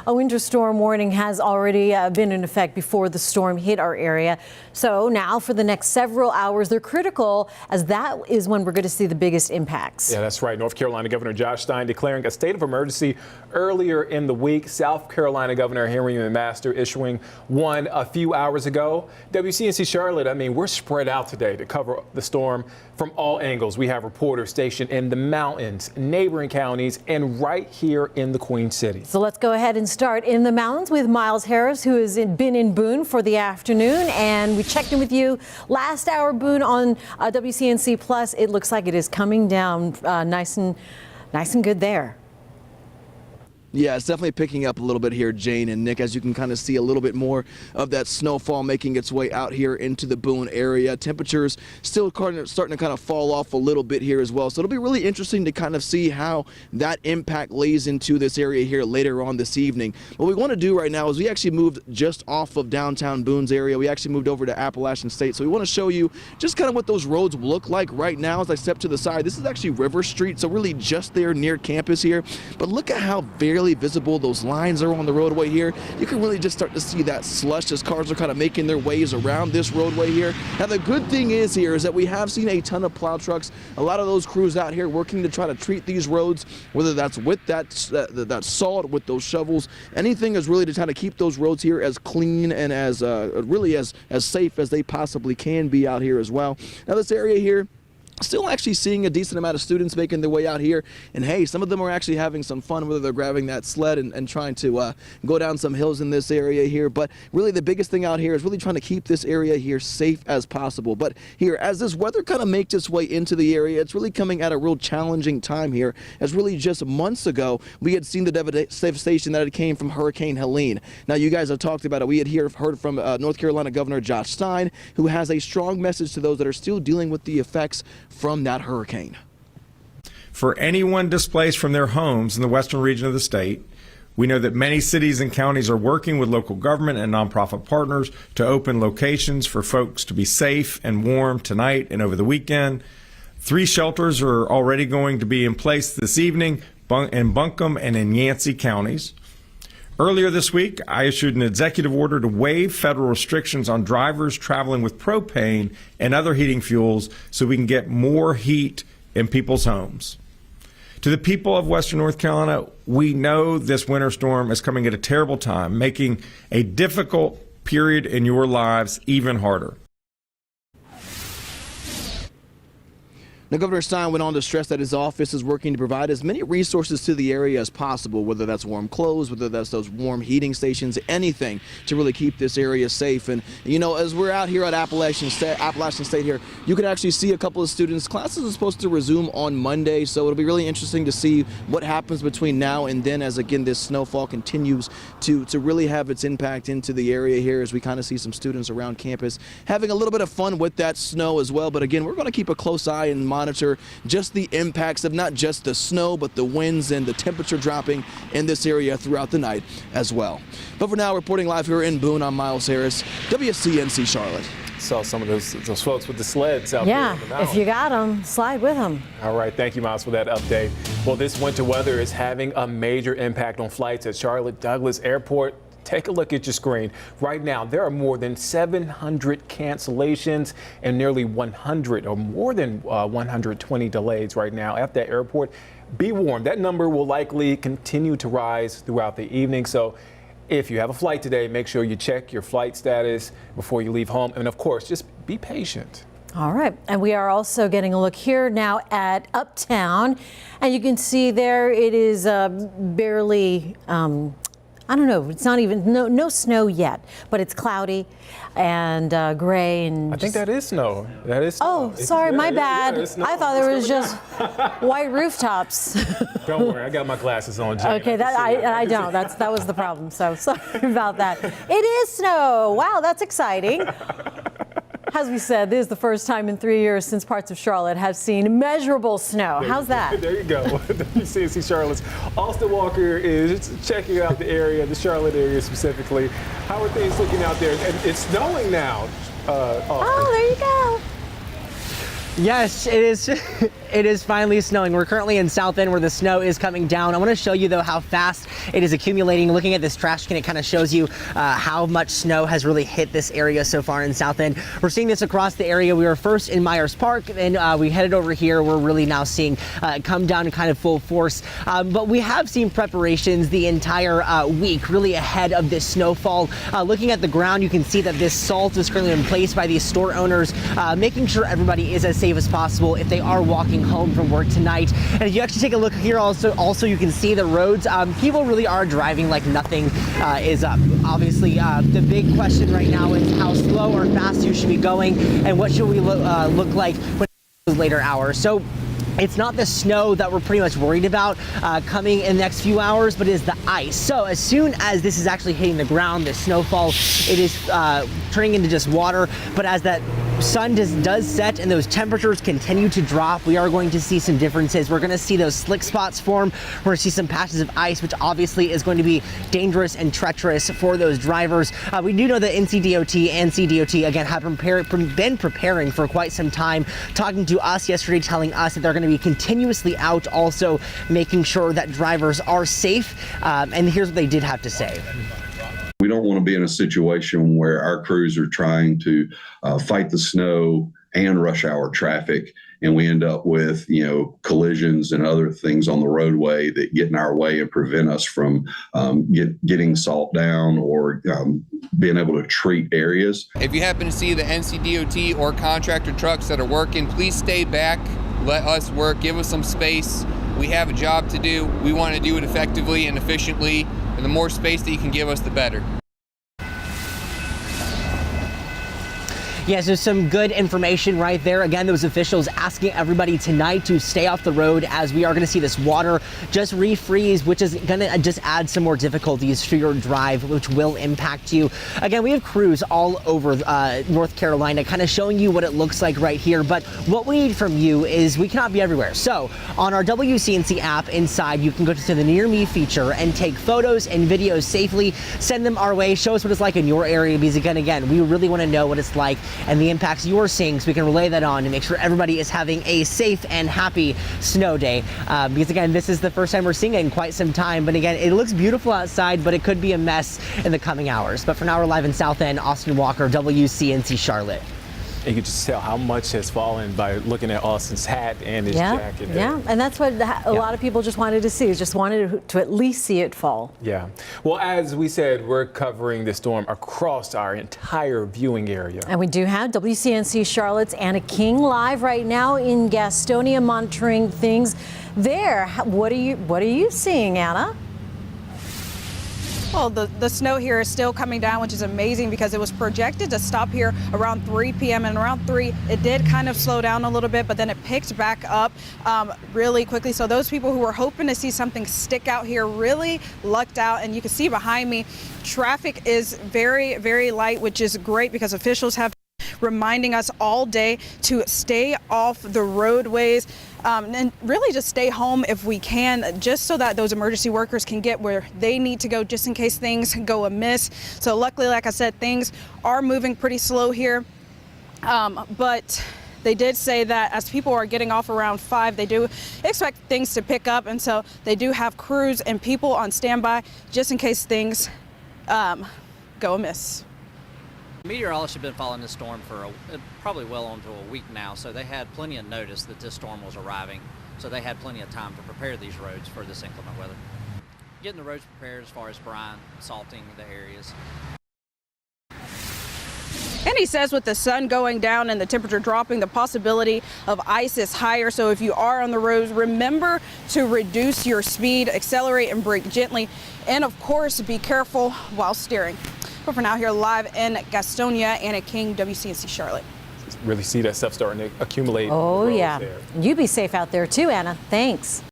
A winter storm warning has already been in effect before the storm hit our area. So now for the next several hours, they're critical, as that is when we're going to see the biggest impacts. Yeah, that's right. North Carolina Governor Josh Stein declaring a state of emergency earlier in the week. South Carolina Governor Henry McMaster issuing one a few hours ago. WCNC Charlotte, I mean, we're spread out today to cover the storm from all angles. We have reporters stationed in the mountains, neighboring counties, and right here in the Queen City. So let's go ahead and start in the mountains with Miles Harris, who has been in Boone for the afternoon. And we checked in with you last hour, Boone, on WCNC Plus. It looks like it is coming down nice and good there. Yeah, it's definitely picking up a little bit here, Jane and Nick, as you can kind of see a little bit more of that snowfall making its way out here into the Boone area. Temperatures still starting to kind of fall off a little bit here as well. So it'll be really interesting to kind of see how that impact lays into this area here later on this evening. What we want to do right now is we actually moved just off of downtown Boone's area. We actually moved over to Appalachian State. So we want to show you just kind of what those roads look like right now as I step to the side. This is actually River Street, so really just there near campus here. But look at how barely visible those lines are on the roadway here. You can really just start to see that slush as cars are kind of making their ways around this roadway here. Now the good thing is here is that we have seen a ton of plow trucks, a lot of those crews out here working to try to treat these roads, whether that's with that salt, with those shovels, anything is really to try to keep those roads here as clean and as really as safe as they possibly can be out here as well. Now this area here, still actually seeing a decent amount of students making their way out here, and hey, some of them are actually having some fun, whether they're grabbing that sled and trying to go down some hills in this area here. But really the biggest thing out here is really trying to keep this area here safe as possible. But here, as this weather kind of makes its way into the area, it's really coming at a real challenging time here, as really just months ago we had seen the devastation that it came from Hurricane Helene. Now you guys have talked about it. We had heard from North Carolina Governor Josh Stein, who has a strong message to those that are still dealing with the effects from that hurricane. For anyone displaced from their homes in the western region of the state, we know that many cities and counties are working with local government and nonprofit partners to open locations for folks to be safe and warm tonight and over the weekend. 3 shelters are already going to be in place this evening in Buncombe and in Yancey counties. Earlier this week, I issued an executive order to waive federal restrictions on drivers traveling with propane and other heating fuels so we can get more heat in people's homes. To the people of Western North Carolina, we know this winter storm is coming at a terrible time, making a difficult period in your lives even harder. Now, Governor Stein went on to stress that his office is working to provide as many resources to the area as possible, whether that's warm clothes, whether that's those warm heating stations, anything to really keep this area safe. And, you know, as we're out here at Appalachian State here, you can actually see a couple of students. Classes are supposed to resume on Monday, so it'll be really interesting to see what happens between now and then as, again, this snowfall continues to really have its impact into the area here, as we kind of see some students around campus having a little bit of fun with that snow as well. But again, we're going to keep a close eye and monitor just the impacts of not just the snow, but the winds and the temperature dropping in this area throughout the night as well. But for now, reporting live here in Boone, I'm Miles Harris, WCNC Charlotte. Saw some of those folks with the sleds out there. Yeah, if you got them, slide with them. All right, thank you, Miles, for that update. Well, this winter weather is having a major impact on flights at Charlotte Douglas Airport. Take a look at your screen. Right now, there are more than 700 cancellations and nearly 100 or more than 120 delays right now at that airport. Be warned, that number will likely continue to rise throughout the evening. So if you have a flight today, make sure you check your flight status before you leave home. And of course, just be patient. All right, and we are also getting a look here now at Uptown, and you can see there it is barely I don't know, it's not even, no snow yet, but it's cloudy and gray. And I think that is snow. That is snow. Oh, sorry, my bad. I thought there was just white rooftops. Don't worry, I got my glasses on, Jane. Okay, I don't. That was the problem, so sorry about that. It is snow. Wow, that's exciting. As we said, this is the first time in 3 years since parts of Charlotte have seen measurable snow. How's that? There you go. WCNC Charlotte's Austin Walker is checking out the area, the Charlotte area specifically. How are things looking out there? And it's snowing now. Oh, there you go. Yes, it is. It is finally snowing. We're currently in South End where the snow is coming down. I want to show you though how fast it is accumulating. Looking at this trash can, it kind of shows you how much snow has really hit this area so far in South End. We're seeing this across the area. We were first in Myers Park, and we headed over here. We're really now seeing it come down in kind of full force. But we have seen preparations the entire week, really ahead of this snowfall. Looking at the ground, you can see that this salt is currently in place by these store owners, making sure everybody is as safe as possible if they are walking home from work tonight. And if you actually take a look here also you can see the roads. People really are driving like nothing is up. Obviously, the big question right now is how slow or fast you should be going and what should we look like when it's later hours. So it's not the snow that we're pretty much worried about coming in the next few hours, but it is the ice. So as soon as this is actually hitting the ground, the snowfall, it is turning into just water. But as that sun does set and those temperatures continue to drop, we are going to see some differences. We're going to see those slick spots form. We're going to see some patches of ice, which obviously is going to be dangerous and treacherous for those drivers. We do know that NCDOT and CDOT, again, have been preparing for quite some time, talking to us yesterday, telling us that they're going to be continuously out, also making sure that drivers are safe. And here's what they did have to say. We don't want to be in a situation where our crews are trying to fight the snow and rush hour traffic, and we end up with, collisions and other things on the roadway that get in our way and prevent us from getting salt down or being able to treat areas. If you happen to see the NCDOT or contractor trucks that are working, please stay back, let us work, give us some space. We have a job to do. We want to do it effectively and efficiently. And the more space that you can give us, the better. Yeah, so some good information right there. Again, those officials asking everybody tonight to stay off the road as we are going to see this water just refreeze, which is going to just add some more difficulties for your drive, which will impact you. Again, we have crews all over North Carolina kind of showing you what it looks like right here. But what we need from you is we cannot be everywhere. So on our WCNC app inside, you can go to the Near Me feature and take photos and videos safely, send them our way, show us what it's like in your area, because again, we really want to know what it's like and the impacts you're seeing so we can relay that on and make sure everybody is having a safe and happy snow day. Because again, this is the first time we're seeing it in quite some time. But again, it looks beautiful outside, but it could be a mess in the coming hours. But for now, we're live in South End. Austin Walker, WCNC Charlotte. You can just tell how much has fallen by looking at Austin's hat and his jacket. Yeah, and that's what a lot of people just wanted to see, just wanted to at least see it fall. Yeah. Well, as we said, we're covering the storm across our entire viewing area. And we do have WCNC Charlotte's Anna King live right now in Gastonia, monitoring things there. What are you seeing, Anna? Well, the snow here is still coming down, which is amazing because it was projected to stop here around 3 p.m. and around 3 it did kind of slow down a little bit, but then it picked back up really quickly. So those people who were hoping to see something stick out here really lucked out. And you can see behind me, traffic is very, very light, which is great because officials have reminding us all day to stay off the roadways and really just stay home if we can, just so that those emergency workers can get where they need to go just in case things go amiss. So luckily, like I said, things are moving pretty slow here, but they did say that as people are getting off around 5, they do expect things to pick up, and so they do have crews and people on standby just in case things go amiss. Meteorologists have been following this storm for probably well onto a week now, so they had plenty of notice that this storm was arriving, so they had plenty of time to prepare these roads for this inclement weather. Getting the roads prepared as far as brine, salting the areas. And he says with the sun going down and the temperature dropping, the possibility of ice is higher. So if you are on the roads, remember to reduce your speed, accelerate and brake gently, and of course, be careful while steering. But for now, here live in Gastonia, Anna King, WCNC Charlotte. Really see that stuff starting to accumulate. Oh, on the roads yeah. there. You be safe out there too, Anna. Thanks.